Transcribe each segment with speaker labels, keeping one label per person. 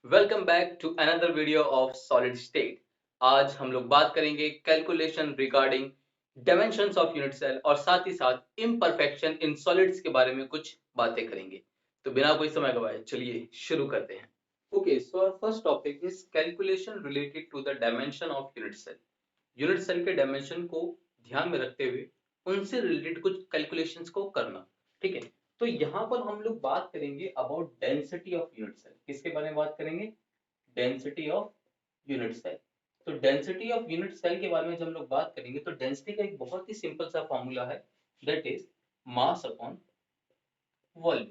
Speaker 1: Welcome back to another video of solid state. आज हम लोग बात करेंगे calculation regarding dimensions of unit cell और साथ ही साथ इम्परफेक्शन इन सॉलिड्स के बारे में कुछ बातें करेंगे। तो बिना कोई समय गवाए चलिए शुरू करते हैं। Okay, so our first topic is calculation related to the dimension of unit cell. Unit cell के डायमेंशन को ध्यान में रखते हुए उनसे रिलेटेड कुछ कैलकुलेशंस को करना। ठीक है, तो यहाँ पर हम लोग बात करेंगे about density of unit cell. किसके बारे में बात करेंगे? Density of unit cell. तो डेंसिटी ऑफ यूनिट सेल के बारे में जब हम लोग बात करेंगे तो डेंसिटी का एक बहुत ही सिंपल सा फॉर्मूला है, that is mass upon volume.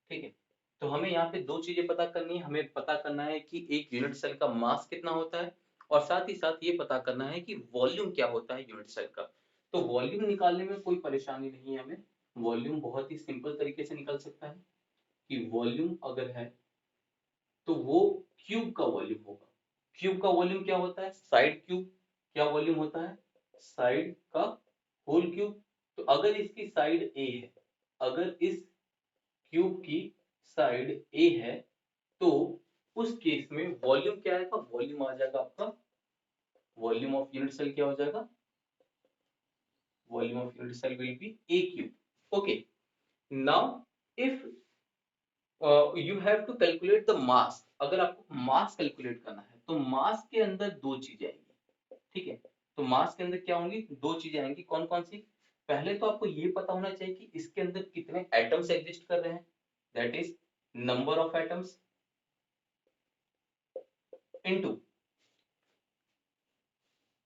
Speaker 1: ठीक है, तो हमें यहाँ पे दो चीजें पता करनी है। हमें पता करना है कि एक यूनिट सेल का मास कितना होता है और साथ ही साथ ये पता करना है कि वॉल्यूम क्या होता है यूनिट सेल का। तो वॉल्यूम निकालने में कोई परेशानी नहीं है हमें। वॉल्यूम बहुत ही सिंपल तरीके से निकल सकता है कि वॉल्यूम अगर है तो वो क्यूब का वॉल्यूम होगा। क्यूब का वॉल्यूम क्या होता है? Side cube. क्या वॉल्यूम होता है? साइड का होल क्यूब। तो अगर इसकी साइड ए है, अगर इस क्यूब की साइड ए है, तो उस केस में वॉल्यूम क्या आएगा? वॉल्यूम आ जाएगा आपका, वॉल्यूम ऑफ यूनिट सेल क्या हो जाएगा? Volume of unit cell will be a cube. Okay, now if you have to calculate the mass. अगर आपको मास कैलकुलेट करना है तो मास के अंदर दो चीजें आएंगी। ठीक है, तो मास के अंदर क्या होंगी? दो चीजें आएंगी। कौन कौन सी? पहले तो आपको ये पता होना चाहिए कि इसके अंदर कितने एटम्स एग्जिस्ट कर रहे हैं, that is number of atoms into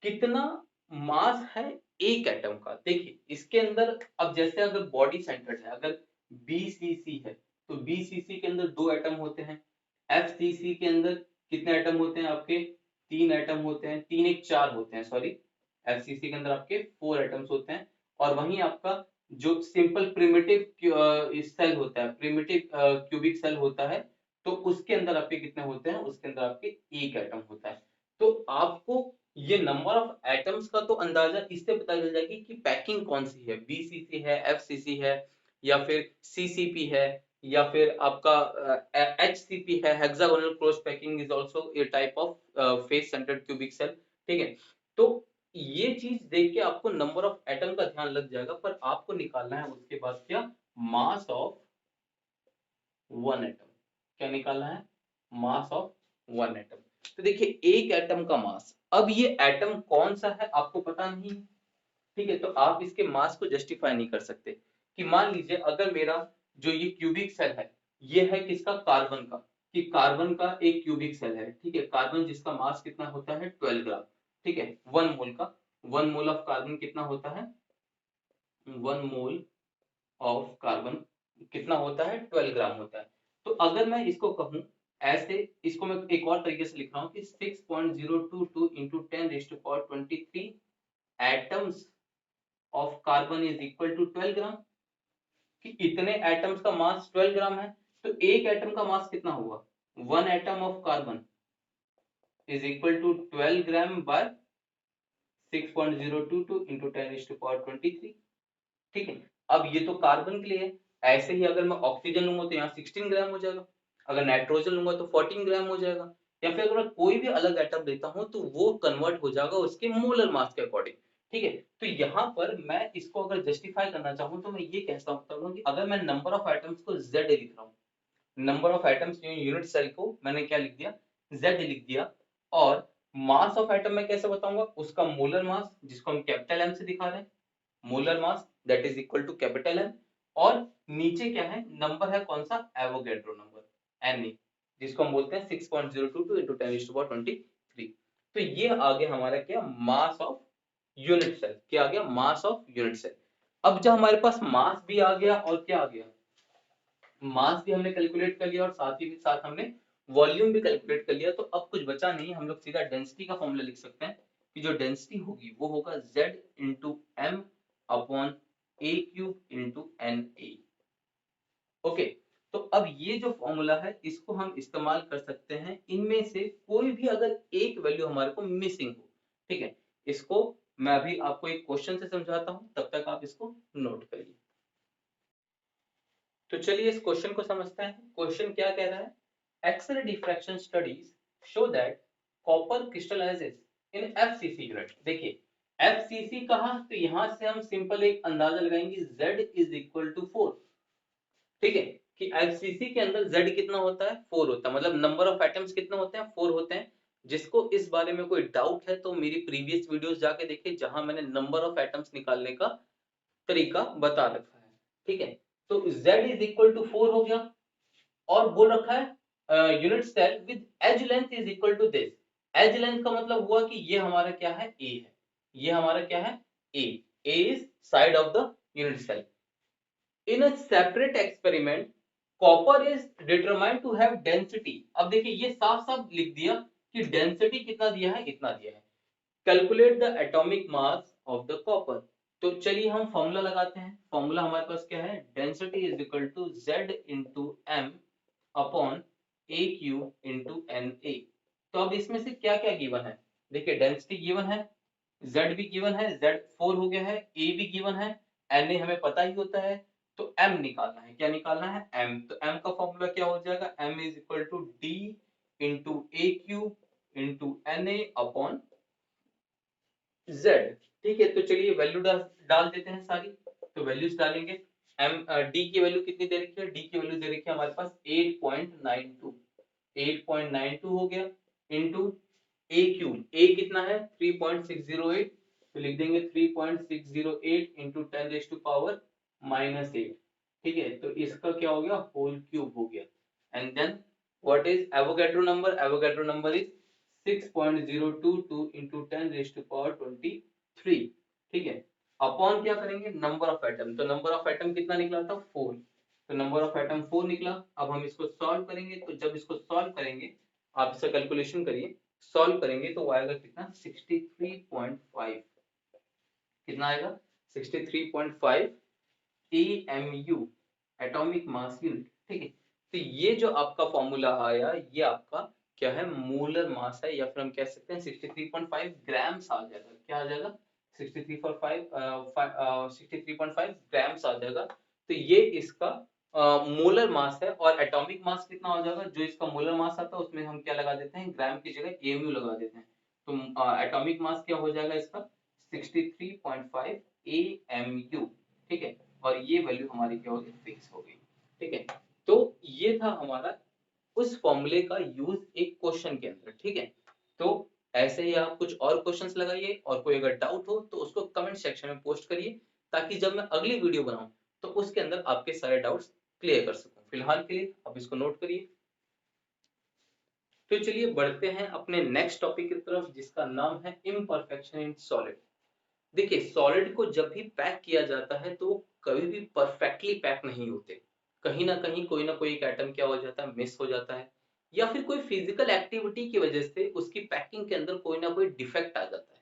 Speaker 1: कितना मास है एक एटम का। देखिए इसके अंदर अब जैसे अगर बॉडी सेंटर्ड है, अगर बीसीसी है तो बीसीसी के अंदर दो एटम होते हैं। एफसीसी के अंदर कितने एटम होते हैं आपके? तीन एटम होते हैं, तीन एक चार होते हैं, सॉरी। एफसीसी के अंदर आपके फोर एटम्स होते हैं। और वहीं आपका जो सिंपल प्रिमिटिव सेल होता है, प्रिमिटिव क्यूबिक सेल होता है, तो उसके अंदर आपके कितने होते हैं? उसके अंदर आपके एक एटम होता है। तो आपको ये नंबर ऑफ एटम्स का तो अंदाजा इससे पता चल जाएगी कि पैकिंग कौन सी है, बीसीसी है, एफसीसी है, या फिर सीसीपी है, या फिर आपका एचसीपी है। Hexagonal cross packing is also a type of face centred cubic cell. ठीक है, तो ये चीज देख के आपको नंबर ऑफ एटम का ध्यान लग जाएगा, पर आपको निकालना है उसके बाद क्या? Mass of one atom. क्या निकालना है? Mass of one atom. तो देखिए एक एटम का मास, अब ये एटम कौन सा है आपको पता नहीं। ठीक है, तो आप इसके मास को जस्टिफाई नहीं कर सकते। कि मान लीजिए अगर मेरा जो ये क्यूबिक सेल है, ये है किसका? कार्बन का। कि कार्बन का एक क्यूबिक सेल है, ठीक है, कार्बन जिसका मास कितना होता है? 12 ग्राम। ठीक है, वन मोल का, वन मोल ऑफ कार्बन कितना होता है? वन मोल ऑफ कार्बन कितना होता है? 12 ग्राम होता है। तो अगर मैं इसको कहूं ऐसे, इसको मैं एक और तरीके से लिख रहा हूं कि 6.022 into 10⁻23 atoms of carbon is equal to 12 gram. कि इतने एटम्स का मास 12 ग्राम है, तो एक एटम का मास कितना हुआ? One atom of carbon is equal to 12 gram by 6.022 into 10⁻23। ठीक है, अब ये तो कार्बन के लिए है। ऐसे ही अगर मैं ऑक्सीजन लूंगा तो यहाँ 16 ग्राम हो जाएगा, अगर नाइट्रोजन लूंगा तो 14 ग्राम हो जाएगा, या फिर अगर मैं कोई भी अलग एटम लेता हूं तो वो कन्वर्ट हो जाएगा उसके मोलर मास के अकॉर्डिंग। ठीक है, तो यहाँ पर मैं इसको अगर जस्टिफाई करना चाहूँ तो मैं ये कह सकता हूँ कि अगर मैं नंबर ऑफ एटम्स को Z लिख रहा हूँ, number of atoms unit cell को मैंने क्या लिख दिया? Z लिख दिया। और मास ऑफ एटम मैं कैसे बताऊंगा? उसका मोलर मास, जिसको हम कैपिटल M से दिखा रहे हैं, molar mass that is equal to capital M। और नीचे क्या है? नंबर है कौन सा? एवोगैड्रो नंबर, Na, जिसको हम बोलते हैं 6.022 into 10⁻23। तो ये आ गया हमारा क्या? Mass of unit cell. क्या आ गया? Mass of unit cell. अब जब हमारे पास मास भी आ गया और क्या आ गया? मास भी हमने कैलकुलेट कर लिया और साथ ही साथ हमने वॉल्यूम भी कैलकुलेट कर लिया, तो अब कुछ बचा नहीं। हम लोग सीधा डेंसिटी का फॉर्मूला लिख सकते हैं कि जो डेंसिटी होगी वो होगा Z into M upon a cube into N A. ओके, तो अब ये जो फॉर्मूला है इसको हम इस्तेमाल कर सकते हैं इनमें से कोई भी अगर एक वैल्यू हमारे को मिसिंग हो। ठीक है, इसको मैं अभी आपको एक क्वेश्चन से समझाता हूं, तब तक आप इसको नोट करिए। तो चलिए इस क्वेश्चन को समझते हैं। क्वेश्चन क्या कह रहा है? X-ray diffraction studies show that copper crystallizes in FCC unit. देखिए FCC कहा तो यहां से हम सिंपल एक अंदाजा लगाएंगे Z इज इक्वल टू 4, ठीक है, कि FCC के अंदर Z कितना होता है 4 होता है, मतलब नंबर ऑफ एटम्स कितने होते हैं 4 होते हैं। जिसको इस बारे में कोई डाउट है तो मेरी प्रीवियस वीडियोस जाके देखिए जहां मैंने नंबर ऑफ एटम्स निकालने का तरीका बता रखा है, ठीक है। तो Z इज इक्वल टू 4 हो गया और बोल रखा है unit cell with edge length is equal to this. Edge length का मतलब हुआ कि ये हमारा क्या है A है, ये हमारा क्या है A is side of the unit cell. In a separate experiment, copper is determined to have density। अब देखिए ये साफ साफ लिख दिया कि डेंसिटी कितना दिया है, इतना दिया है। Calculate the atomic mass of the copper. तो चलिए हम फॉर्मूला लगाते हैं। फॉर्मूला हमारे पास क्या है, density is equal to Z into M upon a cube into N A. तो अब इसमें से क्या क्या गिवन है, देखिए डेंसिटी गिवन है, Z भी गिवन है, Z 4 हो गया है, A भी गिवन है, Na हमें पता ही होता है, तो M निकालना है। क्या निकालना है, M। तो M का फॉर्मूला क्या हो जाएगा, M is equal to D into a cube into Na upon Z, ठीक है। तो चलिए वैल्यू डाल देते हैं सारी। तो वैल्यूज डालेंगे, D की वैल्यू कितनी दे रखी है, D की वैल्यू दे रखी है हमारे पास 8.92, 8.92 हो गया इंटू ए क्यूब, ए कितना है 3.608, तो लिख देंगे 3.608 इंटू 10 रेज टू पावर -8, ठीक है। तो इसका क्या हो गया, होल क्यूब हो गया। And then what is Avogadro number, Avogadro number is 6.022 into 10 raise to power 23, ठीक है। अपॉन क्या करेंगे, नंबर ऑफ एटम, तो नंबर ऑफ एटम कितना निकला था 4, तो नंबर ऑफ एटम 4 निकला। अब हम इसको सॉल्व करेंगे, तो जब इसको सॉल्व करेंगे आप इसका कैलकुलेशन करिए, सॉल्व करेंगे तो आएगा कितना 63.5, कितना आएगा 63.5 AMU एटॉमिक मास यूनिट, ठीक है। तो ये जो आपका फॉर्मूला आया ये आपका क्या है, मोलर मास है, या फिर हम कह सकते हैं 63.5 ग्राम्स आ जाएगा। क्या आ जाएगा 63.5 ग्राम्स आ जाएगा। तो ये इसका मोलर मास है, और एटॉमिक मास कितना हो जाएगा, जो इसका मोलर मास आता है उसमें हम क्या लगा देते हैं, ग्राम की जगह AMU लगा देते हैं। तो एटॉमिक मास क्या हो जाएगा इसका 63.5 AMU, ठीक है। और ये वैल्यू हमारी क्या होगी, फिक्स हो गई, ठीक है। तो ये था हमारा उस फॉर्मूले का यूज एक क्वेश्चन के अंदर, ठीक है। तो ऐसे ही आप कुछ और क्वेश्चंस लगाइए, और कोई अगर डाउट हो तो उसको कमेंट सेक्शन में पोस्ट करिए, ताकि जब मैं अगली वीडियो बनाऊं तो उसके अंदर आपके सारे डाउट्स क्लियर कर सकूं। फिलहाल के लिए अब इसको नोट करिए। तो चलिए बढ़ते हैं अपने नेक्स्ट टॉपिक की तरफ, जिसका नाम है इम्परफेक्शन इन सॉलिड। देखिए सॉलिड को जब भी पैक किया जाता है तो कभी भी परफेक्टली पैक नहीं होते, कहीं ना कहीं कोई ना कोई एक एटम क्या हो जाता है, मिस हो जाता है, या फिर कोई फिजिकल एक्टिविटी की वजह से उसकी पैकिंग के अंदर कोई ना कोई डिफेक्ट आ जाता है।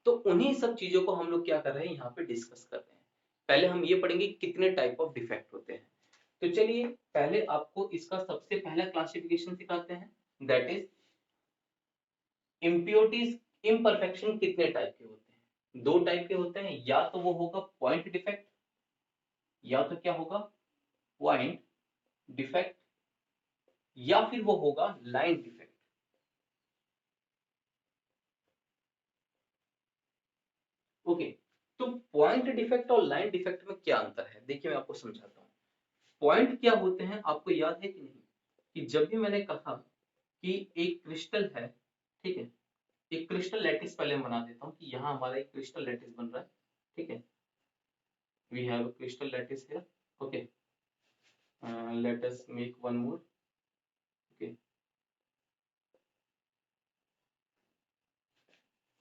Speaker 1: तो उन्हीं सब चीजों को हम लोग क्या कर रहे हैं, यहाँ पे डिस्कस कर रहे हैं। पहले हम ये पढ़ेंगे कितने टाइप ऑफ डिफेक्ट होते हैं। तो चलिए पहले आपको इसका सबसे पहला क्लासिफिकेशन सिखाते हैं, दैट इज इम्प्योरिटीज। इम्परफेक्शन कितने टाइप के होते हैं, दो टाइप के होते हैं, या तो वो होगा पॉइंट डिफेक्ट, या तो क्या होगा पॉइंट डिफेक्ट, या फिर वो होगा लाइन डिफेक्ट। ओके, तो पॉइंट डिफेक्ट और लाइन डिफेक्ट में क्या अंतर है, देखिए मैं आपको समझाता हूँ। पॉइंट क्या होते हैं आपको याद है कि नहीं, कि जब भी मैंने कहा कि एक क्रिस्टल है, ठीक है, एक क्रिस्टल लैटिस पहले बना देता हूँ कि यहाँ हमारा एक क्रिस्टल लैटिस बन रहा है, ठीक है। We have crystal lattice here, okay, let us make one more, okay.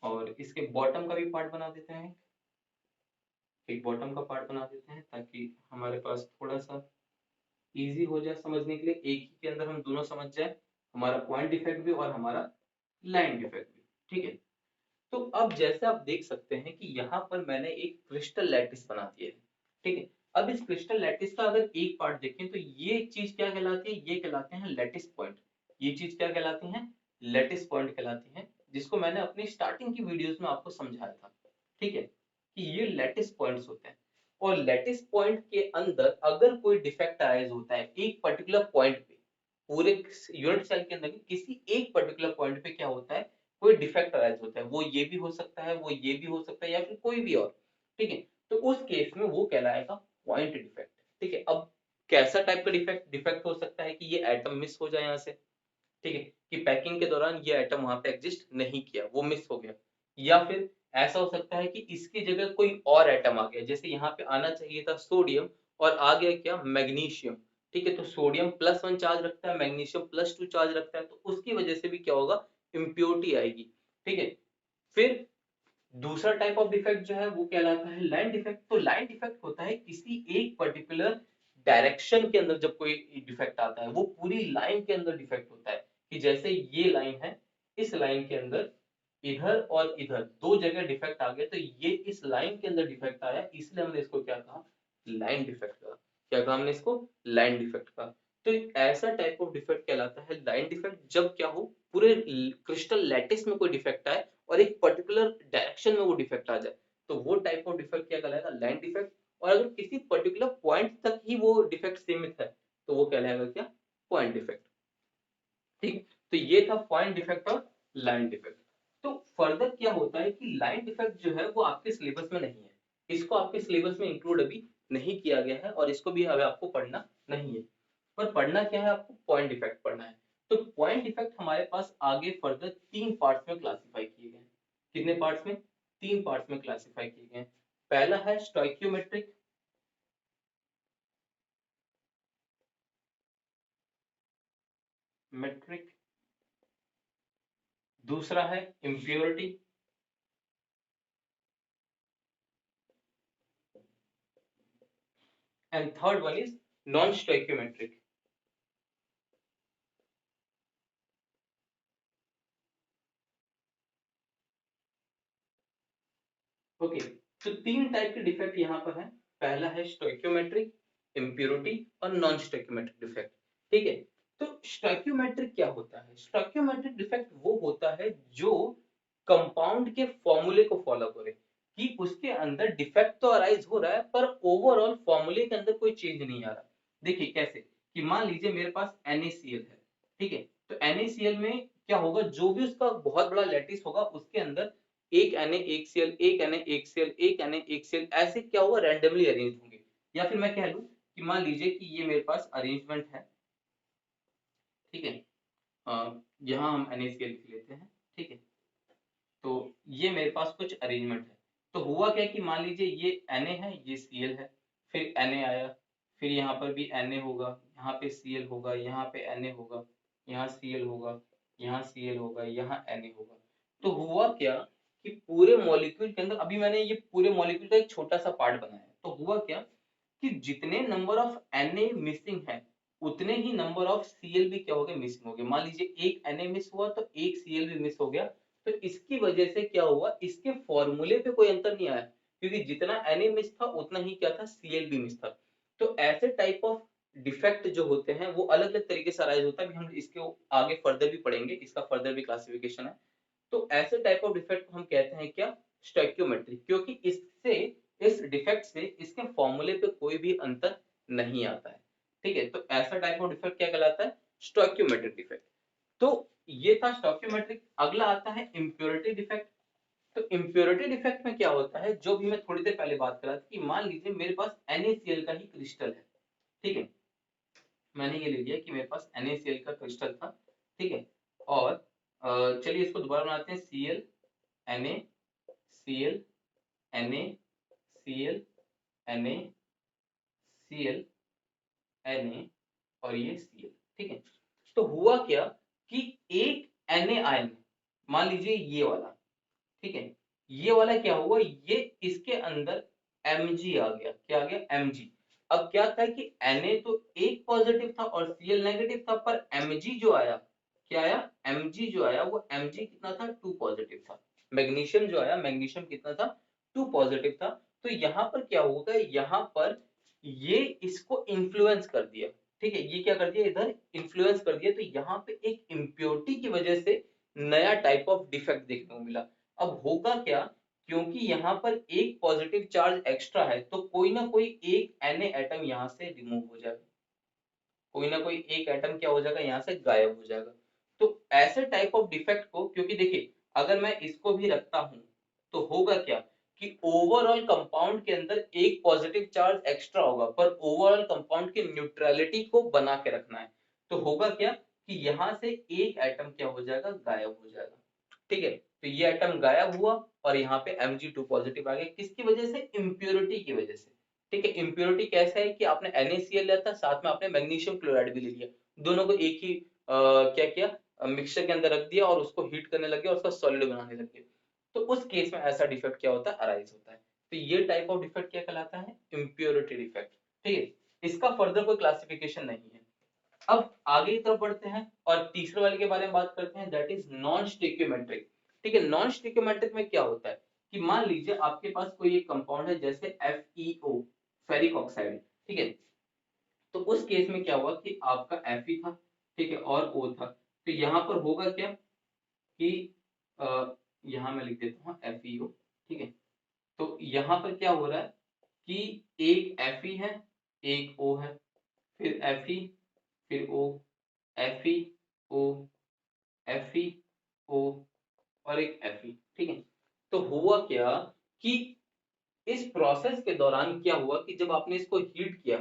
Speaker 1: और इसके बॉटम का भी पार्ट बना देते हैं, एक बॉटम का पार्ट बना देते हैं, ताकि हमारे पास थोड़ा सा इजी हो जाए समझने के लिए, एक ही के अंदर हम दोनों समझ जाए, हमारा पॉइंट डिफेक्ट भी और हमारा लाइन डिफेक्ट भी, ठीक है। तो अब जैसे आप देख सकते हैं कि यहाँ पर मैंने एक क्रिस्टल लैटिस बना दिया है, ठीक है। अब इस क्रिस्टल लैटिस का अगर एक पार्ट देखें तो ये चीज क्या कहलाती है, ये कहलाते हैं लैटिस पॉइंट। ये चीज क्या कहलाती है, लैटिस पॉइंट कहलाती है, जिसको मैंने अपनी स्टार्टिंग की वीडियोस में आपको समझाया था, ठीक है, कि ये लैटिस पॉइंट्स होते हैं। और लैटिस पॉइंट के अंदर अगर कोई डिफेक्ट अराइज होता है एक पर्टिकुलर पॉइंट पे, पूरे यूनिट सेल के अंदर किसी एक पर्टिकुलर पॉइंट पे क्या होता है, कोई डिफेक्ट अराइज होता है, वो ये भी हो सकता है, वो ये भी हो सकता है, या फिर कोई भी और, ठीक है। तो उस केस में वो कहलाएगा पॉइंट डिफेक्ट, ठीक है। अब कैसा टाइप का डिफेक्ट डिफेक्ट हो सकता है कि ये एटम मिस हो जाए यहाँ से, ठीक है, कि पैकिंग के दौरान ये एटम वहां पे एग्जिस्ट नहीं किया, वो मिस हो गया, या फिर ऐसा हो सकता है कि इसकी जगह कोई और एटम आ गया, जैसे यहाँ पे आना चाहिए था सोडियम और आ गया क्या, मैग्नीशियम, ठीक है। तो सोडियम +1 चार्ज रखता है, मैग्नीशियम +2 चार्ज रखता है, तो उसकी वजह से भी क्या होगा, इम्प्योरिटी आएगी, ठीक है। फिर दूसरा टाइप ऑफ डिफेक्ट जो है वो कहलाता है लाइन डिफेक्ट। तो लाइन डिफेक्ट होता है किसी एक पर्टिकुलर डायरेक्शन के अंदर जब कोई डिफेक्ट आता है, वो पूरी लाइन के अंदर डिफेक्ट होता है, कि जैसे ये लाइन है, इस लाइन के अंदर इधर और इधर दो जगह डिफेक्ट आ गया, तो ये इस लाइन के अंदर डिफेक्ट आया, इसलिए हमने इसको क्या कहा, लाइन डिफेक्ट कहा। क्या कहा हमने इसको, लाइन डिफेक्ट कहा। तो ऐसा टाइप ऑफ डिफेक्ट कहलाता है लाइन डिफेक्ट, जब क्या हो, पूरे क्रिस्टल लैटिस में कोई डिफेक्ट आए और एक पर्टिकुलर डायरेक्शन में वो डिफेक्ट आ जाए, तो वो टाइप ऑफ डिफेक्ट क्या कहलाएगा, लाइन डिफेक्ट। और अगर किसी पर्टिकुलर पॉइंट तक ही वो डिफेक्ट सीमित है, तो वो कहलाएगा क्या, पॉइंट डिफेक्ट, ठीक। तो ये था पॉइंट डिफेक्ट और लाइन डिफेक्ट। तो फर्दर क्या होता है कि लाइन डिफेक्ट जो है वो आपके सिलेबस में नहीं है, इसको आपके सिलेबस में इंक्लूड अभी नहीं किया गया है, और इसको भी अभी आपको पढ़ना नहीं है, पर पढ़ना क्या है, आपको पॉइंट डिफेक्ट पढ़ना है। तो पॉइंट डिफेक्ट हमारे पास आगे फर्दर 3 पार्ट्स में क्लासिफाई किए गए हैं। कितने पार्ट्स में, 3 पार्ट्स में क्लासिफाई किए गए हैं। पहला है स्टोइकियोमेट्रिक, मेट्रिक, दूसरा है impurity, and third one is non stoichiometric. Okay, तो 3 टाइप के डिफेक्ट यहाँ पर है। पहला है स्टोइकियोमेट्रिक, इम्प्योरिटी और नॉन स्टोइकियोमेट्रिक डिफेक्ट, ठीक है। तो स्टोइकियोमेट्रिक क्या होता है, स्टोइकियोमेट्रिक डिफेक्ट वो होता है जो कंपाउंड के फॉर्मूले को फॉलो करे, कि उसके अंदर डिफेक्ट तो अराइज हो रहा है पर ओवरऑल फॉर्मूले के अंदर कोई चेंज नहीं आ रहा। देखिए कैसे, कि मान लीजिए मेरे पास NaCl है, ठीक है। तो NaCl में क्या होगा, जो भी उसका बहुत बड़ा लैटिस होगा उसके अंदर एक Na एक Cl, एक Na एक Cl, एक Na एक Cl, ऐसे क्या होगा, रैंडमली अरेंज होंगे। या फिर मैं कह लूं कि मान लीजिए कि ये मेरे पास अरेंजमेंट है, ठीक है। यहाँ हम NaCl लिख लेते हैं, ठीक है। तो ये मेरे पास कुछ अरेंजमेंट है। तो हुआ क्या कि मान लीजिए ये Na है, ये Cl है, फिर Na आया, फिर यहाँ पर भी Na होगा, यहाँ पे Cl होगा, यहाँ पे Na होगा, यहाँ Cl होगा, यहाँ Cl होगा, यहाँ Na होगा। तो हुआ क्या कि पूरे मॉलिक्यूल के अंदर, अभी मैंने ये पूरे मॉलिक्यूल का एक छोटा सा पार्ट बनाया है, तो हुआ क्या कि जितने नंबर ऑफ Na मिसिंग है, उतने ही नंबर ऑफ Cl भी क्या हो गए, मिसिंग हो गए। मान लीजिए एक Na मिस हुआ तो एक Cl भी मिस हो गया, तो इसकी वजह से क्या हुआ, इसके फॉर्मूले पे कोई अंतर नहीं आया, क्योंकि जितना Na मिस था उतना ही क्या था, Cl भी मिस था। तो ऐसे टाइप ऑफ डिफेक्ट जो होते हैं वो अलग अलग तरीके से अराइज होता है, हम इसके आगे फर्दर भी पढ़ेंगे, इसका फर्दर भी क्लासिफिकेशन है। तो ऐसे टाइप ऑफ डिफेक्ट को हम कहते हैं क्या, स्टोइकियोमेट्रिक, क्योंकि इससे, इस डिफेक्ट से इसके फॉर्मूले पे कोई भी अंतर नहीं आता है, ठीक है। तो ऐसा टाइप ऑफ डिफेक्ट क्या कहलाता है, स्टोइकियोमेट्रिक डिफेक्ट। तो ये था स्टोइकियोमेट्रिक। अगला आता है इम्प्योरिटी डिफेक्ट। तो इम्प्योरिटी डिफेक्ट में क्या होता है, जो भी मैं थोड़ी देर पहले बात कर रहा था, कि मान लीजिए मेरे पास NaCl का ही क्रिस्टल है, ठीक है। मैंने ये ले लिया कि मेरे पास NaCl का क्रिस्टल था, ठीक है। और चलिए इसको दोबारा बनाते हैं, Cl Na Cl Na Cl Na Cl Na और ये Cl, ठीक है। तो हुआ क्या कि एक Na आयन, मान लीजिए ये वाला, ठीक है, ये वाला क्या हुआ, ये इसके अंदर Mg आ गया, क्या आ गया, Mg। अब क्या था कि Na तो एक पॉजिटिव था और Cl नेगेटिव था, पर Mg जो आया, क्या आया, Mg जो आया वो Mg कितना था, 2 पॉजिटिव था। मैग्नीशियम जो आया, मैग्नीशियम कितना था, 2 पॉजिटिव था। तो यहाँ पर क्या होगा, यहाँ पर ये इसको इन्फ्लुएंस कर दिया, ठीक है, ये क्या कर दिया, इधर इन्फ्लुएंस कर दिया, तो यहाँ पे एक इम्प्योरिटी की वजह से नया टाइप ऑफ डिफेक्ट देखने को मिला। अब होगा क्या, क्योंकि यहाँ पर एक पॉजिटिव चार्ज एक्स्ट्रा है, तो कोई ना कोई एक Na एटम यहाँ से रिमूव हो जाएगा, कोई ना कोई एक एटम क्या हो जाएगा, यहाँ से गायब हो जाएगा। तो ऐसे टाइप ऑफ डिफेक्ट को, क्योंकि देखिए अगर मैं इसको भी रखता हूं तो होगा क्या कि ओवरऑल कंपाउंड के अंदर एक पॉजिटिव चार्ज एक्स्ट्रा होगा, पर ओवरऑल कंपाउंड की न्यूट्रलिटी को बना के रखना है। तो होगा क्या कि यहाँ से एक एटम क्या हो जाएगा, गायब हो जाएगा। ठीक है, तो ये एटम गायब हुआ और यहाँ पे Mg2 पॉजिटिव आ गया, किसकी वजह से, इम्प्योरिटी की वजह से। ठीक है, इम्प्योरिटी कैसे है कि आपने NaCl लिया था, साथ में आपने मैग्नीशियम क्लोराइड भी ले लिया, दोनों को एक ही क्या किया, मिक्सचर के अंदर रख दिया और उसको हीट करने लग गया और उसका सॉलिड बनाने लग गया। तो उस केस में ऐसा डिफेक्ट क्या होता है, अराइज होता है। तो ये टाइप ऑफ डिफेक्ट क्या कहलाता है, इम्प्योरिटी डिफेक्ट। ठीक है, इसका फर्दर कोई क्लासिफिकेशन नहीं है। अब आगे की तरफ बढ़ते हैं और तीसरे वाले के बारे में बात करते हैं, दैट इज नॉन स्टिक्योमेट्रिक। ठीक है, नॉन स्टिक्योमेट्रिक में क्या होता है कि मान लीजिए आपके पास कोई एक कंपाउंड है जैसे FeO, फेरिक ऑक्साइड। ठीक है, तो उस केस में क्या हुआ कि आपका Fe था, ठीक है, और O था। तो यहाँ पर होगा क्या कि यहाँ मैं लिख देता हूँ FeO। ठीक है, तो यहाँ पर क्या हो रहा है कि एक Fe है, एक O है, फिर Fe, फिर O, FeO, FeO और एक Fe। ठीक है, तो हुआ क्या कि इस प्रोसेस के दौरान क्या हुआ कि जब आपने इसको हीट किया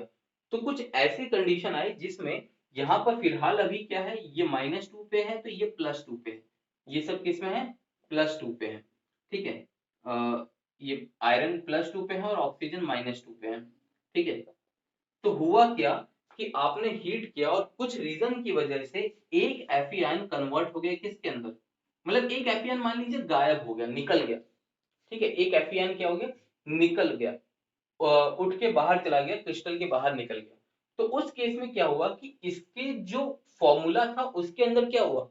Speaker 1: तो कुछ ऐसी कंडीशन आई जिसमें यहाँ पर फिलहाल अभी क्या है, ये -2 पे है तो ये +2 पे है, ये सब किस में है, +2 पे है। ठीक है, ये आयरन +2 पे है और ऑक्सीजन -2 पे है। ठीक है, तो हुआ क्या कि आपने हीट किया और कुछ रीजन की वजह से एक Fe आयन कन्वर्ट हो गया किसके अंदर, मतलब एक Fe आयन मान लीजिए गायब हो गया, निकल गया। ठीक है, एक Fe आयन क्या हो गया, निकल गया, उठ के बाहर चला गया, क्रिस्टल के बाहर निकल गया। तो उस केस में क्या हुआ कि इसके जो फॉर्मूला था उसके अंदर क्या हुआ,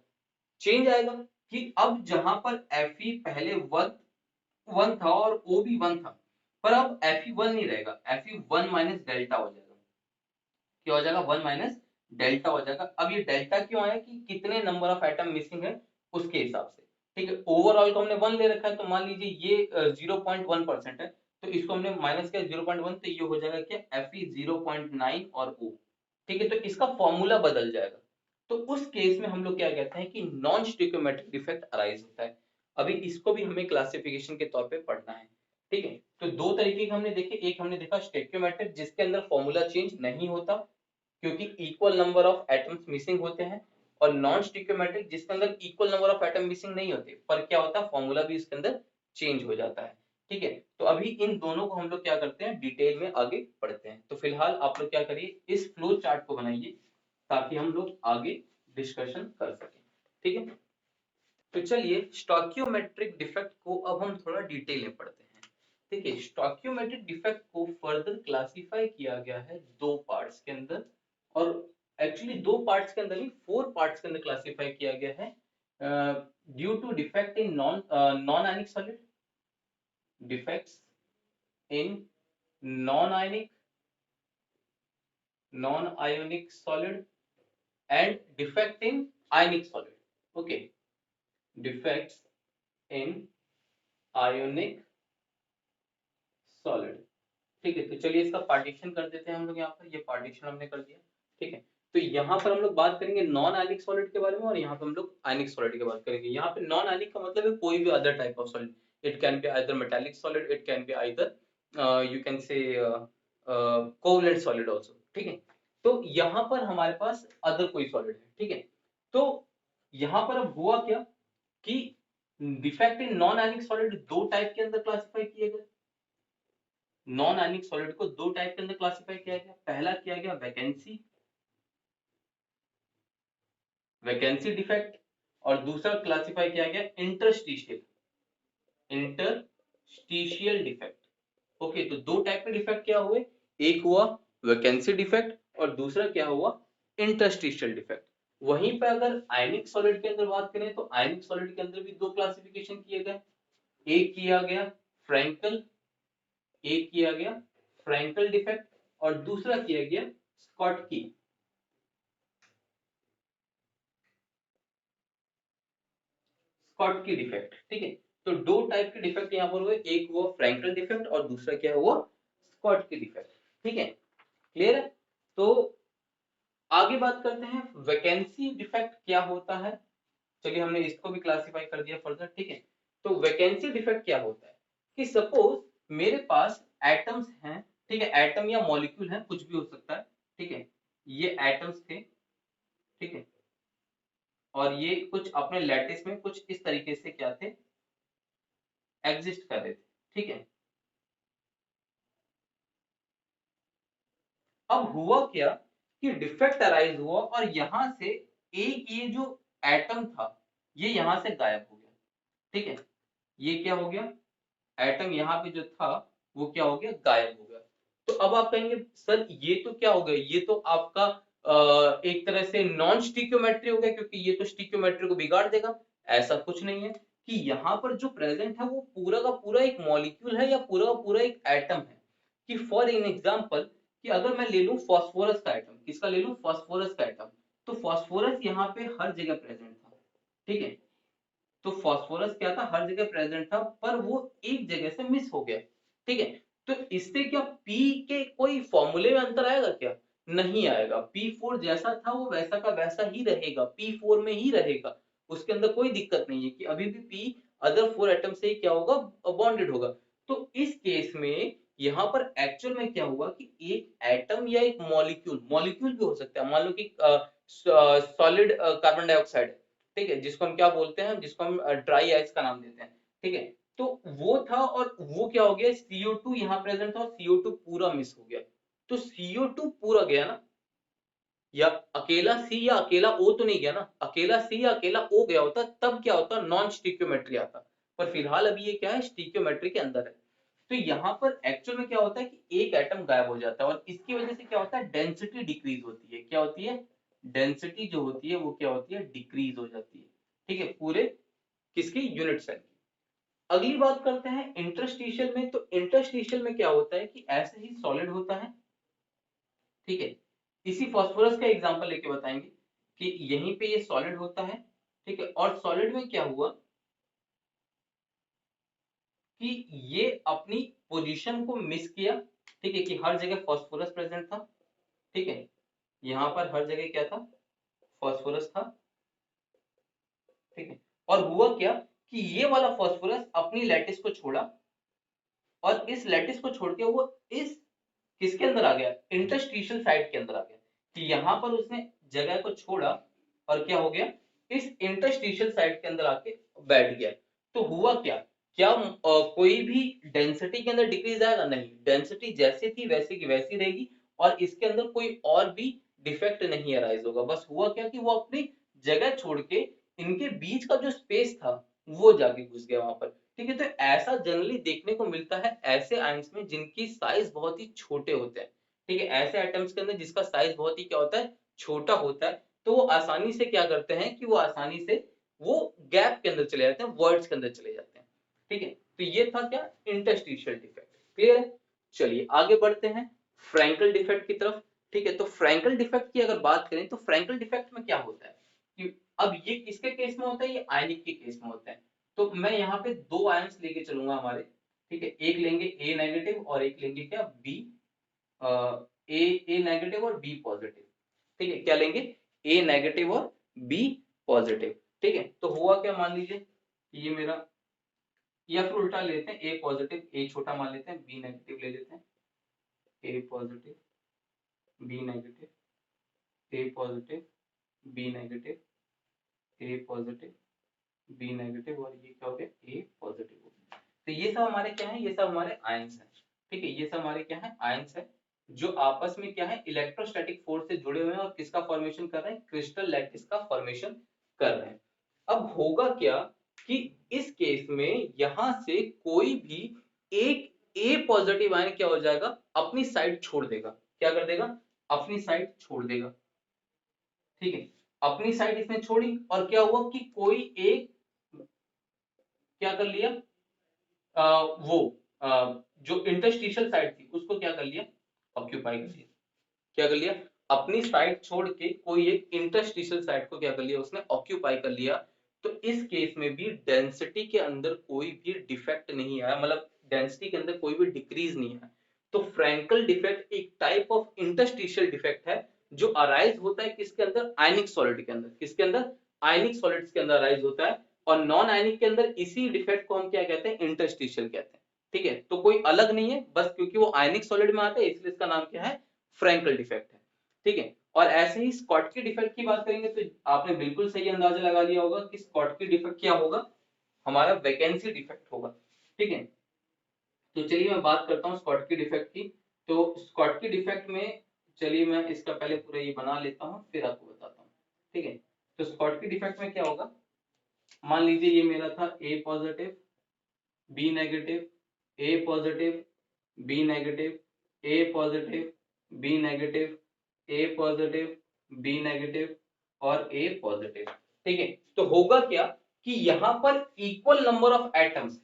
Speaker 1: चेंज आएगा कि अब जहां पर Fe पहले 1 था और O भी 1 था, पर अब Fe1 नहीं रहेगा, Fe1 माइनस डेल्टा हो जाएगा। क्या हो जाएगा, 1 माइनस डेल्टा हो जाएगा। अब ये डेल्टा क्यों आया कि कितने नंबर ऑफ एटम मिसिंग है उसके हिसाब से। ठीक है, ओवरऑल को हमने 1 ले रखा है, तो मान लीजिए ये 0.1% है, तो इसको हमने माइनस किया 0.1, तो ये हो जाएगा क्या, Fe 0.9 और O। ठीक है, तो इसका फॉर्मूला बदल जाएगा। तो उस केस में हम लोग क्या कहते हैं कि नॉन स्टिक्योमेट्रिक डिफेक्ट अराइज होता है। अभी इसको भी हमें क्लासिफिकेशन के तौर पे पढ़ना है। ठीक है, तो दो तरीके के हमने देखे, एक हमने देखा स्टिक्योमेट्रिक जिसके अंदर फॉर्मूला चेंज नहीं होता क्योंकि equal number of atoms missing होते हैं, और नॉन स्टिक्योमेट्रिक जिसके अंदर equal number of atom missing नहीं होते, पर क्या होता है, फॉर्मूला भी इसके अंदर चेंज हो जाता है। ठीक है, तो अभी इन दोनों को हम लोग क्या करते हैं, डिटेल में आगे पढ़ते हैं। तो फिलहाल आप लोग क्या करिए, इस फ्लो चार्ट को बनाइए ताकि हम लोग आगे डिस्कशन कर सकें। ठीक है, तो चलिए स्टोइकियोमेट्रिक डिफेक्ट को अब हम थोड़ा डिटेल में पढ़ते हैं। देखिए स्टोइकियोमेट्रिक डिफेक्ट को फर्दर क्लासिफाई किया गया है दो पार्ट्स के अंदर, और एक्चुअली दो पार्ट्स के अंदर नहीं, 4 पार्ट्स के अंदर क्लासिफाई किया गया है। Due to defect in non ionic solid, defects in non ionic non ionic solid and defect in ionic solid. Okay, defects in ionic solid. ठीक है, तो चलिए इसका पार्टीशन कर देते हैं हम लोग। यहाँ पर ये पार्टीशन हमने कर दिया। ठीक है, तो यहाँ पर हम लोग बात करेंगे नॉन आयनिक सॉलिड के बारे में, और यहाँ पर हम लोग आयनिक सॉलिड की बात करेंगे। यहाँ पे नॉन आयनिक का मतलब है कोई भी other type of solid, it can be either metallic solid, it can be either you can say covalent solid also. ठीक है, तो यहाँ पर हमारे पास अदर कोई सॉलिड है। ठीक है, तो यहाँ पर अब हुआ क्या कि defect in non ionic solid दो टाइप के अंदर क्लासिफाई किए गए। नॉन आयनिक सॉलिड को दो टाइप के अंदर क्लासिफाई किया गया। पहला किया गया वैकेंसी वैकेंसी डिफेक्ट, और दूसरा क्लासिफाई किया गया इंटरस्टिशियल डिफेक्ट। ओके, तो दो टाइप के डिफेक्ट क्या हुए, एक हुआ वैकेंसी डिफेक्ट और दूसरा क्या हुआ, इंटरस्टिशियल डिफेक्ट। वहीं पे अगर आयनिक सॉलिड के अंदर बात करें तो आयनिक सॉलिड के अंदर भी दो क्लासिफिकेशन किए गए। एक किया गया फ्रैंकल एक किया गया फ्रैंकल डिफेक्ट, और दूसरा किया गया स्कॉटकी स्कॉटकी डिफेक्ट। ठीक है, तो दो टाइप के डिफेक्ट यहाँ पर हुए, एक हुआ फ्रैंकल डिफेक्ट और दूसरा क्या हुआ, स्कॉटकी डिफेक्ट। ठीक है, क्लियर है। तो आगे बात करते हैं वैकेंसी डिफेक्ट क्या होता है। चलिए हमने इसको भी क्लासिफाई कर दिया फर्दर, ठीक है। तो वैकेंसी डिफेक्ट क्या होता है कि सपोज मेरे पास एटम्स हैं, ठीक है, एटम या मॉलिक्यूल है, कुछ भी हो सकता है, ठीक है। ये एटम्स थे, ठीक है, और ये कुछ अपने लैटिस में कुछ इस तरीके से क्या थे, एग्जिस्ट कर रहे थे, ठीक है। अब हुआ क्या कि डिफेक्ट अराइज हुआ और यहां से एक ये जो एटम था ये यहां से गायब हो गया, ठीक है। ये क्या हो गया, एटम यहाँ पे जो था वो क्या हो गया, गायब हो गया। तो अब आप कहेंगे सर ये तो क्या हो गया, ये तो आपका एक तरह से नॉन स्टिक्योमेट्री हो गया, क्योंकि ये तो स्टिक्योमेट्री को बिगाड़ देगा। ऐसा कुछ नहीं है कि यहाँ पर जो प्रेजेंट है वो पूरा का पूरा एक मॉलिक्यूल है या पूरा का पूरा एक एटम है। कि फॉर एन एग्जाम्पल कि अगर मैं ले लूं फास्फोरस का एटम, किसका ले लूं, फास्फोरस का एटम। तो फास्फोरस यहाँ पे हर जगह प्रेजेंट था, ठीक है। तो फास्फोरस क्या था, हर जगह प्रेजेंट था, पर वो एक जगह से मिस हो गया, ठीक है। तो इससे क्या पी के कोई फॉर्मूले में अंतर आएगा क्या, नहीं आएगा। P4 जैसा था वो वैसा का वैसा ही रहेगा, P4 में ही रहेगा, उसके अंदर कोई दिक्कत नहीं है कि अभी भी P अदर 4 एटम से क्या होगा, बॉन्डेड होगा। तो इस केस में यहाँ पर एक्चुअल में क्या हुआ कि एक एटम या एक मॉलिक्यूल, मॉलिक्यूल भी हो सकता है, मान लो कि सॉलिड कार्बन डाइऑक्साइड, ठीक है, जिसको हम क्या बोलते हैं, जिसको हम ड्राई आइस का नाम देते हैं, ठीक है। तो वो था और वो क्या हो गया, CO2 यहाँ प्रेजेंट था और CO2 पूरा मिस हो गया। तो CO2 पूरा गया ना, या अकेला C या अकेला O तो नहीं गया ना, अकेला C या अकेला O गया होता तब क्या होता, नॉन स्टिक्योमेट्री आता। पर फिलहाल अभी ये क्या है, स्टिक्योमेट्री के अंदर है। तो यहाँ पर एक्चुअल में क्या होता है कि एक एटम गायब हो जाता है और इसकी वजह से क्या होता है, डेंसिटी डिक्रीज होती है। क्या होती है, डेंसिटी जो होती है वो क्या होती है, डिक्रीज हो जाती है, ठीक है, पूरे किसकी, यूनिट सेल की। अगली बात करते हैं इंटरस्टिशियल में। तो इंटरस्टिशियल में क्या होता है कि ऐसे ही सॉलिड होता है, ठीक है। इसी फास्फोरस का एग्जांपल लेके बताएंगे कि यहीं पे ये सॉलिड होता है, ठीक है, और सॉलिड में क्या हुआ कि ये अपनी पोजीशन को मिस किया, ठीक है, कि हर जगह फास्फोरस प्रेजेंट था, ठीक है। यहाँ पर हर जगह क्या था, फास्फोरस था, ठीक है। और हुआ क्या कि ये वाला फास्फोरस अपनी लैटिस को छोड़ा और इस लैटिस को छोड़ के वो इस किसके अंदर आ गया, इंटरस्टिशियल साइड के अंदर आ गया। कि यहाँ पर उसने जगह को छोड़ा और क्या हो गया, इस इंटरस्टिशियल साइड के अंदर आके बैठ गया। तो हुआ क्या, क्या कोई भी डेंसिटी के अंदर डिक्रीज आएगा, नहीं, डेंसिटी जैसी थी वैसी की वैसी रहेगी और इसके अंदर कोई और भी डिफेक्ट नहीं अराइज होगा। बस हुआ क्या कि वो अपनी जगह छोड़ के इनके बीच का जो स्पेस था वो जाके घुस गया वहां पर, ठीक है। तो ऐसा जनरली देखने को मिलता है ऐसे आयंस में जिनकी साइज बहुत ही छोटे होते हैं, ठीक है। ऐसे एटम्स के अंदर जिसका साइज बहुत ही क्या होता है, छोटा होता है, तो वो आसानी से क्या करते हैं कि वो आसानी से वो गैप के अंदर चले जाते हैं, वर्ड्स के अंदर चले जाते हैं, ठीक है। तो ये था क्या, इंटरस्टिशियल डिफेक्ट, क्लियर है। चलिए आगे बढ़ते हैं फ्रैंकल डिफेक्ट की तरफ, ठीक है। तो फ्रैंकल डिफेक्ट की अगर बात करें तो फ्रैंकल डिफेक्ट में क्या होता है कि अब ये किसके केस में होता है, ये आयनिक के केस में होता है। तो मैं यहाँ पे दो आयंस लेके चलूंगा हमारे, ठीक है। एक लेंगे ए नेगेटिव और एक लेंगे क्या, बी, ए नेगेटिव और बी पॉजिटिव, ठीक है। क्या लेंगे, ए नेगेटिव और बी पॉजिटिव, ठीक है। तो हुआ क्या, मान लीजिए कि ये मेरा, या फिर उल्टा लेते हैं, ए पॉजिटिव ए छोटा मान लेते हैं, बी नेगेटिव ले लेते हैं, ए पॉजिटिव बी नेगेटिव, ए पॉजिटिव बी नेगेटिव, ए पॉजिटिव बी नेगेटिव, और ये क्या हो गया, ए पॉजिटिव हो गया। तो ये सब हमारे क्या है, ये सब हमारे आयंस हैं, ठीक है। ये सब हमारे क्या है, आयंस है, जो आपस में क्या है, इलेक्ट्रोस्टैटिक फोर्स से जुड़े हुए हैं और किसका फॉर्मेशन कर रहे हैं, क्रिस्टल लैटिस का फॉर्मेशन कर रहे हैं। अब होगा क्या कि इस केस में यहां से कोई भी एक ए पॉजिटिव आयन क्या हो जाएगा, अपनी साइड छोड़ देगा। क्या कर देगा, अपनी साइड छोड़ देगा, ठीक है। अपनी साइड इसने छोड़ी और क्या हुआ कि कोई एक क्या कर लिया, वो जो इंटरस्टिशियल साइड थी उसको क्या कर लिया, ऑक्यूपाई कर लिया। क्या कर लिया, अपनी साइड छोड़ के कोई एक इंटरस्टिशियल साइड को क्या कर लिया, उसने ऑक्यूपाई कर लिया। तो इस केस में भी डेंसिटी के अंदर कोई भी डिफेक्ट नहीं आया, मतलब डेंसिटी के अंदर कोई भी डिक्रीज नहीं है। तो फ्रैंकल डिफेक्ट एक टाइप ऑफ इंटरस्टिशियल डिफेक्ट है जो अराइज होता है किसके अंदर, आयनिक सॉलिड के अंदर, किसके अंदर, आयनिक सॉलिड्स के अंदर अराइज होता है, और नॉन आयनिक के अंदर इसी डिफेक्ट को हम क्या कहते हैं, इंटरस्टिशियल कहते हैं। ठीक है, तो कोई अलग नहीं है, बस क्योंकि वो आयनिक सॉलिड में आता है इसलिए इसका नाम क्या है, फ्रैंकल डिफेक्ट है। ठीक है, और ऐसे ही स्कॉटकी डिफेक्ट की बात करेंगे तो आपने बिल्कुल सही अंदाजा लगा लिया होगा कि स्कॉटकी डिफेक्ट क्या होगा, हमारा वैकेंसी डिफेक्ट होगा। ठीक है, तो चलिए मैं बात करता हूँ स्कॉटकी डिफेक्ट की। तो स्कॉटकी डिफेक्ट में चलिए मैं इसका पहले पूरा ये बना लेता हूँ फिर आपको बताता हूँ। ठीक है, तो स्कॉटकी डिफेक्ट में क्या होगा, मान लीजिए ये मेरा था ए पॉजिटिव बी नेगेटिव, ए पॉजिटिव बी नेगेटिव, ए पॉजिटिव बी नेगेटिव, ए पॉजिटिव बी नेगेटिव और ए पॉजिटिव। ठीक है, तो होगा क्या कि यहाँ पर इक्वल नंबर ऑफ एटम्स,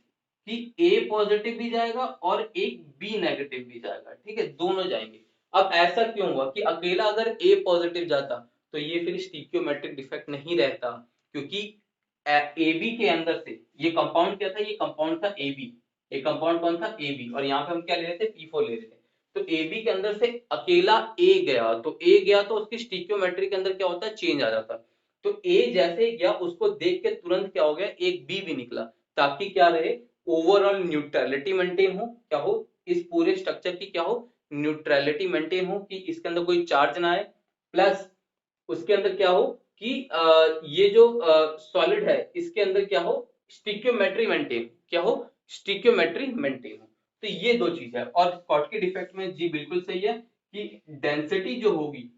Speaker 1: कि ए पॉजिटिव भी जाएगा और एक बी नेगेटिव भी जाएगा। ठीक है, दोनों जाएंगे। अब ऐसा क्यों हुआ कि अकेला अगर ए पॉजिटिव जाता तो ये फिर स्टीकियोमेट्रिक डिफेक्ट नहीं रहता, क्योंकि ए बी के अंदर से ये कंपाउंड क्या था, ये कंपाउंड था ए बी, ये कंपाउंड कौन था, ए बी, और यहाँ पे हम क्या ले रहे थे, P4 ले रहे थे। तो ए बी के अंदर से अकेला ए गया, तो ए गया तो उसकी स्टीकियोमेट्री के अंदर क्या होता है, चेंज आ जाता। तो ए जैसे गया उसको देख के तुरंत क्या हो गया, एक बी भी निकला, ताकि क्या रहे, ओवरऑल न्यूट्रलिटी मेंटेन हो, क्या हो, इस पूरे स्ट्रक्चर की क्या हो, न्यूट्रलिटी मेंटेन हो, कि इसके अंदर कोई चार्ज ना आए, प्लस उसके अंदर क्या हो कि ये जो सॉलिड है इसके अंदर क्या हो, स्टिक्योमेट्री मेंटेन, क्या हो, स्टिक्योमेट्री मेंटेन हो। तो ये दो चीज है। और स्कॉटकी डिफेक्ट में जी बिल्कुल सही है कि डेंसिटी जो होगी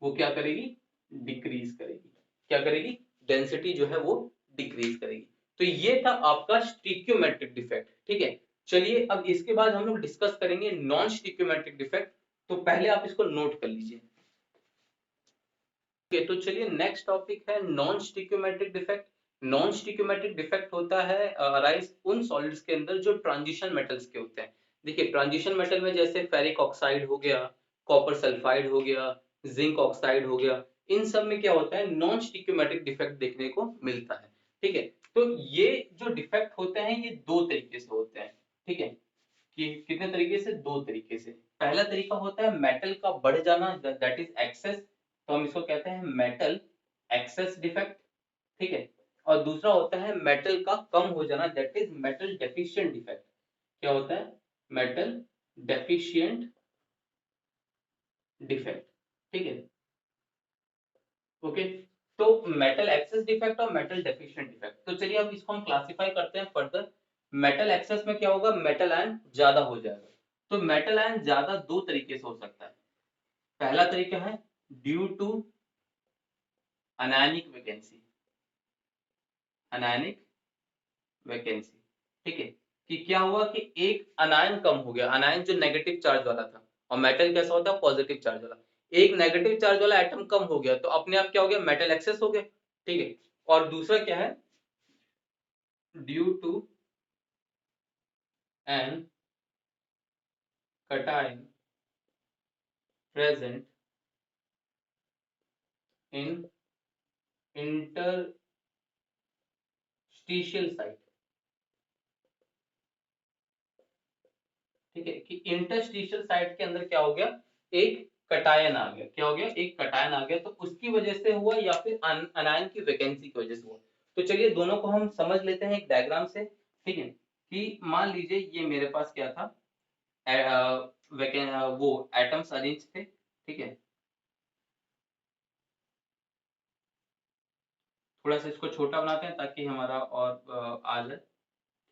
Speaker 1: वो क्या करेगी, डिक्रीज करेगी, क्या करेगी, डेंसिटी जो है वो डिक्रीज करेगी। तो ये था आपका स्टिक्योमेट्रिक डिफेक्ट। ठीक है, चलिए अब इसके बाद हम लोग डिस्कस करेंगे नॉन स्टिक्योमेट्रिक डिफेक्ट। तो पहले आप इसको नोट कर लीजिए। ओके, तो चलिए नेक्स्ट टॉपिक है नॉन स्टिक्योमेट्रिक डिफेक्ट। नॉन स्टिक्योमेट्रिक डिफेक्ट होता है अराइज उन सॉलिड्स के अंदर जो ट्रांजिशन मेटल्स के होते हैं। देखिए ट्रांजिशन मेटल में जैसे फेरिक ऑक्साइड हो गया, कॉपर सल्फाइड हो गया, जिंक ऑक्साइड हो गया, इन सब में क्या होता है, नॉन स्टिक्योमेट्रिक डिफेक्ट देखने को मिलता है। ठीक है, तो ये जो डिफेक्ट होते हैं ये दो तरीके से होते हैं। ठीक है, कि कितने तरीके से, दो तरीके से। पहला तरीका होता है मेटल का बढ़ जाना, दैट इज एक्सेस, तो हम इसको कहते हैं मेटल एक्सेस डिफेक्ट। ठीक है, और दूसरा होता है मेटल का कम हो जाना, that is metal deficient defect. क्या होता है, मेटल डेफिशिएंट डिफेक्ट। ठीक है, ओके, तो मेटल एक्सेस डिफेक्ट और मेटल डेफिशिएंट डिफेक्ट, तो चलिए अब इसको हम क्लासिफाई करते हैं फर्दर। मेटल एक्सेस में क्या होगा, मेटल आयन ज्यादा हो जाएगा। तो मेटल आयन ज्यादा दो तरीके से हो सकता है। पहला तरीका है due to anionic vacancy, anionic vacancy. ठीक है, कि क्या हुआ कि एक अनायन कम हो गया, अनायन जो नेगेटिव चार्ज वाला था, और मेटल कैसा होता है, पॉजिटिव चार्ज वाला। एक नेगेटिव चार्ज वाला एटम कम हो गया तो अपने आप क्या हो गया, मेटल एक्सेस हो गया। ठीक है, और दूसरा क्या है, due to an cation present in interstitial site। ठीक है, कि इंटरस्टिशियल साइट के अंदर क्या हो गया, एक कटायन आ गया, क्या हो गया, एक कटायन आ गया, तो उसकी वजह से हुआ या फिर अनायन की वैकेंसी की वजह से हुआ। तो चलिए दोनों को हम समझ लेते हैं एक डायग्राम से। ठीक है, कि मान लीजिए ये मेरे पास क्या था, वो एटम्स अरेंज थे। ठीक है, थोड़ा सा इसको छोटा बनाते हैं ताकि हमारा और आ जाए।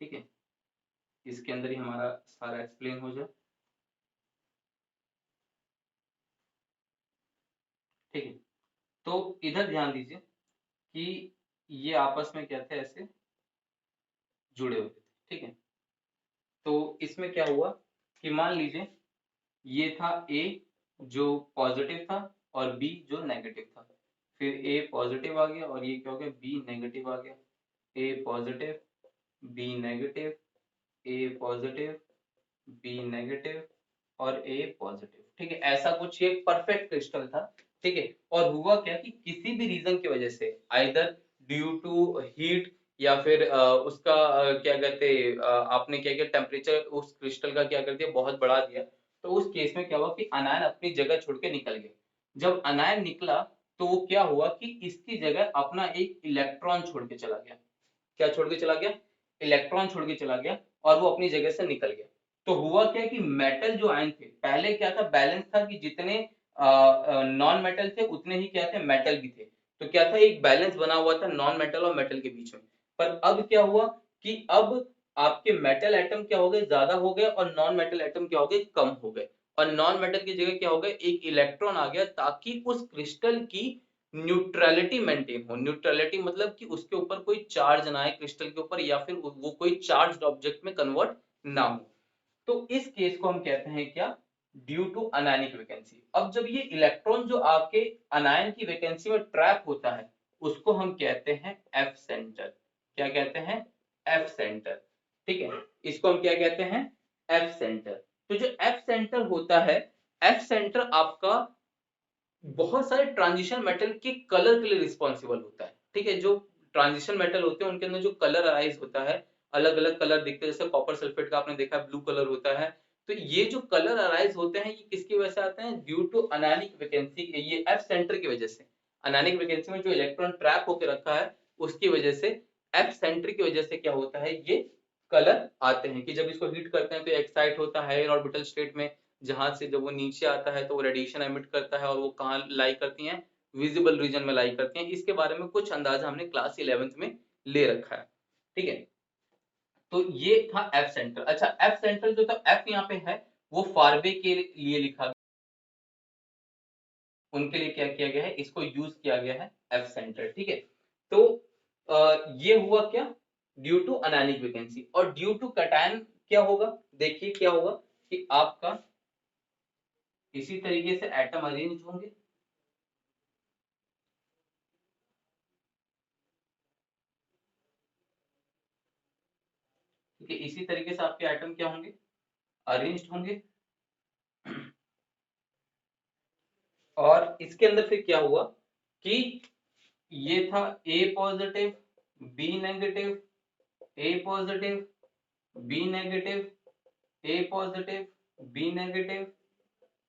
Speaker 1: ठीक है, इसके अंदर ही हमारा सारा एक्सप्लेन हो जाए। ठीक है, तो इधर ध्यान दीजिए कि ये आपस में क्या थे, ऐसे जुड़े हुए थे। ठीक है, तो इसमें क्या हुआ कि मान लीजिए ये था ए जो पॉजिटिव था और बी जो नेगेटिव था, फिर ए पॉजिटिव आ गया और ये क्या हो गया, बी नेगेटिव आ गया। ए पॉजिटिव बी नेगेटिव, ए पॉजिटिव बी नेगेटिव और ए पॉजिटिव। ठीक है, ऐसा कुछ एक परफेक्ट क्रिस्टल था। ठीक है, और हुआ क्या कि किसी भी रीजन की वजह से, आइदर ड्यू टू हीट या फिर उसका क्या कहते आपने क्या किया, टेम्परेचर उस क्रिस्टल का क्या कर दिया, बहुत बढ़ा दिया, तो उस केस में क्या हुआ कि अनायन अपनी जगह छोड़ के निकल गए। जब अनायन निकला तो वो क्या हुआ कि इसकी जगह अपना एक इलेक्ट्रॉन छोड़ के चला गया। क्या छोड़ के चला गया? इलेक्ट्रॉन छोड़ के चला गया और वो अपनी जगह से निकल गया। तो हुआ क्या कि मेटल जो आयन थे, पहले क्या था, बैलेंस था कि जितने नॉन मेटल थे उतने ही क्या थे, मेटल भी थे। तो क्या था, एक बैलेंस बना हुआ था नॉन मेटल और मेटल के बीच में। पर अब क्या हुआ कि अब आपके मेटल एटम क्या हो गए, ज्यादा हो गए, और नॉन मेटल एटम क्या हो गए, कम हो गए। और नॉन मेटल की जगह क्या हो गया, एक इलेक्ट्रॉन आ गया, ताकि उस क्रिस्टल की न्यूट्रलिटी मेंटेन हो। न्यूट्रलिटी मतलब कि उसके ऊपर कोई चार्ज ना आए क्रिस्टल के ऊपर, या फिर वो कोई चार्ज्ड ऑब्जेक्ट में कन्वर्ट ना हो। तो इस केस को हम कहते हैं क्या, ड्यू टू अनायनिक वैकेंसी। अब जब ये इलेक्ट्रॉन जो आपके अनायन की वैकेंसी में ट्रैप होता है, उसको हम कहते हैं एफ सेंटर। क्या कहते हैं? F centre. ठीक है, इसको हम क्या कहते हैं, एफ सेंटर। तो जो एफ सेंटर होता है, एफ सेंटर आपका बहुत सारे ट्रांजिशन मेटल के कलर के लिए रिस्पॉन्सिबल होता है। ठीक है, जो ट्रांजिशन मेटल होते हैं उनके अंदर जो कलर अराइज होता है, अलग अलग कलर दिखते हैं, जैसे कॉपर सल्फेट का आपने देखा ब्लू कलर होता है। तो ये जो कलर अराइज होते हैं, ये किसकी वजह से आते हैं, ड्यू टू अनायनिक वैकेंसी, ये एफ सेंटर की वजह से। अनायनिक वैकेंसी में जो इलेक्ट्रॉन ट्रैप होकर रखा है, उसकी वजह से, एफ सेंटर की वजह से क्या होता है, ये कलर आते हैं। कि जब इसको हीट करते हैं तो एक्साइट होता है हायर ऑर्बिटल स्टेट में, जहां से जब वो नीचे आता है तो वो रेडिएशन एमिट करता है, और वो कहाँ लाई करती हैं, विजिबल रीजन में लाई करती हैं। इसके बारे में कुछ अंदाजा हमने क्लास 11th में ले रखा है। ठीक है, तो ये था एफ सेंटर। अच्छा, एफ सेंटर जो था, एफ यहाँ पे है, वो फारवे के लिए लिखा गया, उनके लिए क्या किया गया है, इसको यूज किया गया है, एफ सेंटर। ठीक है, तो ये हुआ क्या, ड्यू टू अनायनिक वैकेंसी। और ड्यू टू कटायन क्या होगा, देखिए क्या होगा कि आपका इसी तरीके से एटम अरेंज होंगे। ठीक है, इसी तरीके से आपके एटम क्या होंगे, अरेंज्ड होंगे। और इसके अंदर फिर क्या हुआ कि ये था ए पॉजिटिव, बी नेगेटिव, ए पॉजिटिव, बी नेगेटिव, ए पॉजिटिव, बी नेगेटिव,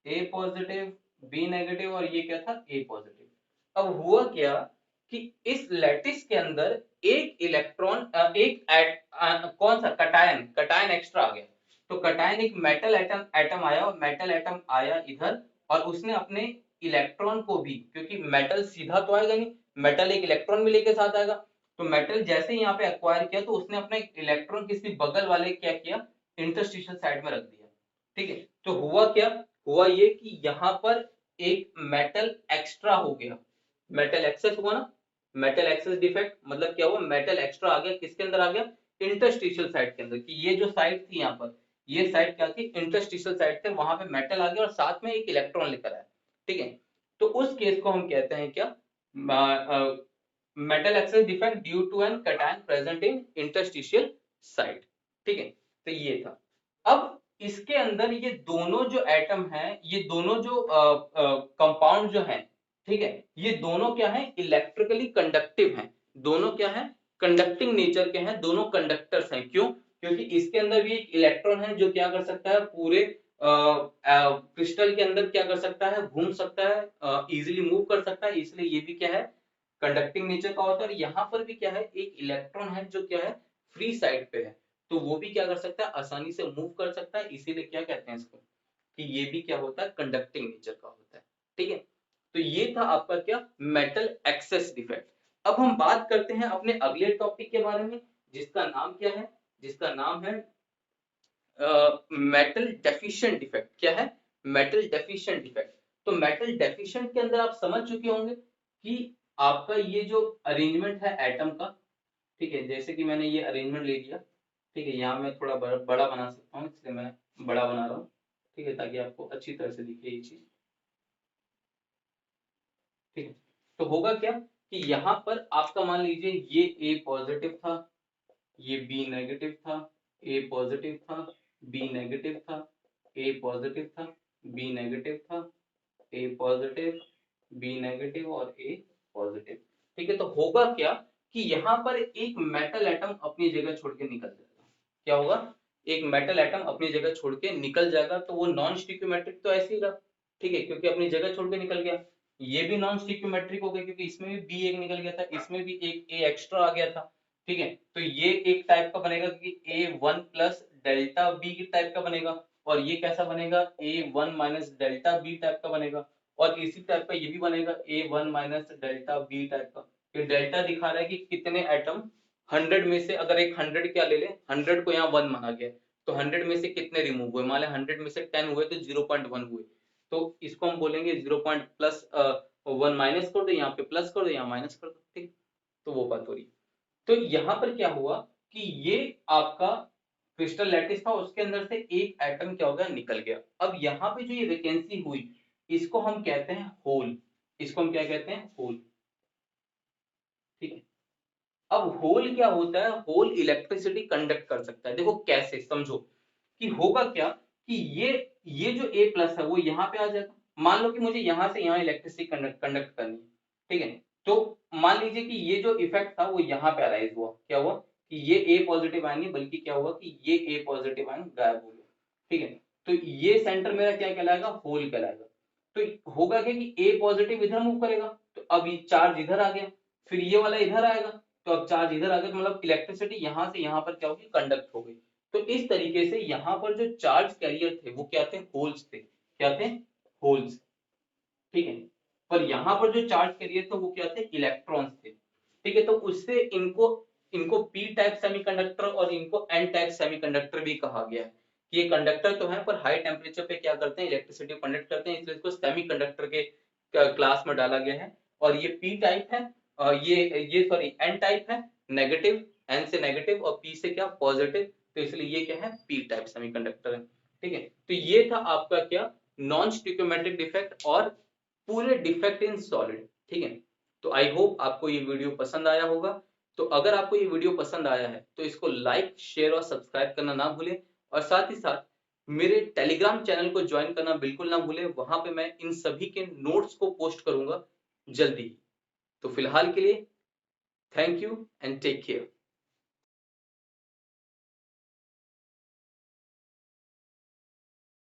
Speaker 1: ए पॉजिटिव, बी नेगेटिव, और ये क्या था, ए पॉजिटिव। अब हुआ क्या कि इस लैटिस के अंदर एक इलेक्ट्रॉन, कौन सा, कटायन, कटायन एक्स्ट्रा आ गया। तो कटायन एक मेटल एटम एटम आया, और मेटल एटम आया इधर, और उसने अपने इलेक्ट्रॉन को भी, क्योंकि मेटल सीधा तो आएगा नहीं, मेटल एक इलेक्ट्रॉन भी लेके साथ आएगा। तो मेटल जैसे ही यहाँ पे एक्वायर किया, तो उसने अपना एक इलेक्ट्रॉन किसी बगल वाले क्या किया, इंटरस्टिशियल साइड में रख दिया। ठीक है, तो हुआ क्या, हुआ ये कि यहाँ पर एक मेटल एक्स्ट्रा हो गया, मेटल एक्सेस हुआ ना, मेटल एक्सेस डिफेक्ट मतलब क्या हुआ, मेटल एक्स्ट्रा आ गया, किसके अंदर आ गया, इंटरस्टिशियल साइड के अंदर। कि ये जो साइड थी यहाँ पर, ये साइड क्या थी, इंटरस्टिशियल साइड थे, वहां पे मेटल आ गया और साथ में एक इलेक्ट्रॉन लेकर आया। ठीक है, तो उस केस को हम कहते हैं क्या, metal excess defect due to an cation present in interstitial side. ठीक है, तो ये था। अब इसके अंदर ये दोनों जो एटम हैं, ये दोनों जो कंपाउंड जो हैं, ठीक है, ये दोनों क्या है, इलेक्ट्रिकली कंडक्टिव हैं। दोनों क्या है, कंडक्टिंग नेचर के हैं, दोनों कंडक्टर्स हैं। क्यों? क्योंकि इसके अंदर भी एक इलेक्ट्रॉन है जो क्या कर सकता है, पूरे क्रिस्टल के अंदर क्या कर सकता है, घूम सकता है, इजीली मूव कर सकता है, इसलिए ये भी क्या है, कंडक्टिंग नेचर का होता है। और यहाँ पर भी क्या है, एक इलेक्ट्रॉन है जो क्या है, फ्री साइड पे है, तो वो भी क्या कर सकता है, आसानी से मूव कर सकता है, इसीलिए क्या कहते हैं इसको, कि ये भी क्या होता है, कंडक्टिंग नेचर का होता है। ठीक है, तो ये था आपका क्या, मेटल एक्सेस डिफेक्ट। अब हम बात करते हैं अपने अगले टॉपिक के बारे में, जिसका नाम क्या है, जिसका नाम है मेटल डेफिशिएंट डिफेक्ट। क्या है, मेटल डेफिशिएंट डिफेक्ट। तो मेटल डेफिशिएंट के अंदर आप समझ चुके होंगे कि आपका ये जो अरेंजमेंट है एटम का, ठीक है, जैसे कि मैंने ये अरेंजमेंट ले लिया, ठीक है, यहाँ मैं थोड़ा बड़ा बना सकता हूँ, इसलिए मैं बड़ा बना रहा हूँ। ठीक है, ताकि आपको अच्छी तरह से दिखे ये चीज। ठीक है, तो होगा क्या कि यहाँ पर आपका मान लीजिए ये ए पॉजिटिव था, ये बी नेगेटिव था, ए पॉजिटिव था, बी नेगेटिव था, ए पॉजिटिव था, बी नेगेटिव था, ए पॉजिटिव, बी नेगेटिव और ए पॉजिटिव। ठीक है, तो होगा क्या कि यहाँ पर एक मेटल एटम अपनी जगह छोड़ के निकल जाएगा। क्या होगा, एक मेटल एटम अपनी जगह छोड़ के निकल जाएगा, तो वो नॉन स्टिक्योमेट्रिक तो ऐसे ही रहा। ठीक है, क्योंकि अपनी जगह छोड़ के निकल गया। ये भी नॉन स्टिक्योमेट्रिक हो गया क्योंकि इसमें भी बी एक निकल गया था, इसमें भी एक ए एक्स्ट्रा आ गया था, ठीक है। तो ये एक टाइप का बनेगा क्योंकि A one plus delta B type का बनेगा, और ये कैसा बनेगा, A one minus delta B type का बनेगा, और इसी टाइप का ये भी बनेगा A one minus delta B type का। ये डेल्टा दिखा रहा है कि कितने एटम 100 में से, अगर एक 100 क्या ले ले, 100 को यहाँ 1 माना गया, तो 100 में से कितने रिमूव हुए, मान लें 100 में से 10 हुए तो 0.1 हुए, तो इसको हम बोलेंगे 0 प्लस 1 माइनस कर दो, यहाँ पे प्लस कर दो, यहाँ माइनस कर दो, ठीक। तो वो बात हो रही है। तो यहाँ पर क्या हुआ कि ये आपका क्रिस्टल लैटिस था, उसके अंदर से एक एटम क्या हो गया, निकल गया। अब यहाँ पे जो ये वैकेंसी हुई, इसको हम कहते हैं होल, इसको हम क्या कहते हैं, होल, ठीक है। अब होल क्या होता है, होल इलेक्ट्रिसिटी कंडक्ट कर सकता है। देखो कैसे, समझो कि होगा क्या कि ये जो ए प्लस है वो यहाँ पे आ जाएगा। मान लो कि मुझे यहाँ से यहाँ इलेक्ट्रिसिटी कंडक्ट करनी है, ठीक है। तो मान लीजिए कि ये जो इफेक्ट था वो यहाँ पे अराइज हुआ, क्या हुआ कि ये ए पॉजिटिव आयन नहीं, बल्कि क्या हुआ कि ये ए पॉजिटिव आयन गायब हो गया, ठीक है। तो ये सेंटर मेरा क्या कहलाएगा, होल कहलाएगा। तो होगा क्या कि ए पॉजिटिव इधर मूव करेगा, तो अब ये चार्ज इधर आ गया, फिर ये वाला इधर आएगा, तो अब चार्ज इधर आ गया, तो मतलब इलेक्ट्रिसिटी यहाँ से यहाँ पर क्या होगी, कंडक्ट हो गई। तो इस तरीके से यहाँ पर जो चार्ज कैरियर थे वो क्या थे, होल्स थे, क्या थे, होल्स, ठीक है। पर यहाँ पर जो चार्ज कैरियर थे वो क्या थे, इलेक्ट्रॉन्स थे, ठीक है। तो उससे इनको इनको पी टाइप सेमीकंडक्टर और इनको एन टाइप सेमीकंडक्टर भी कहा गया है। ये कंडक्टर तो है पर हाई टेम्परेचर पे क्या करते हैं, इलेक्ट्रिसिटी कंडक्ट करते हैं, इसलिए इसको सेमीकंडक्टर के क्लास में डाला गया है। और ये पी टाइप है, ये सॉरी एन टाइप है, नेगेटिव, एन से नेगेटिव और पी से क्या, पॉजिटिव, तो इसलिए ये क्या है, पी टाइप सेमीकंडक्टर है, ठीक है। तो ये था आपका क्या, नॉन स्टिक्योमेट्रिक डिफेक्ट और पूरे डिफेक्ट इन सॉलिड, ठीक है। तो आई होप आपको ये वीडियो पसंद आया होगा। तो अगर आपको ये वीडियो पसंद आया है तो इसको लाइक, शेयर और सब्सक्राइब करना ना भूलें, और साथ ही साथ मेरे टेलीग्राम चैनल को ज्वाइन करना बिल्कुल ना भूलें, वहां पे मैं इन सभी के नोट्स को पोस्ट करूंगा जल्दी। तो फिलहाल के लिए thank you and take care.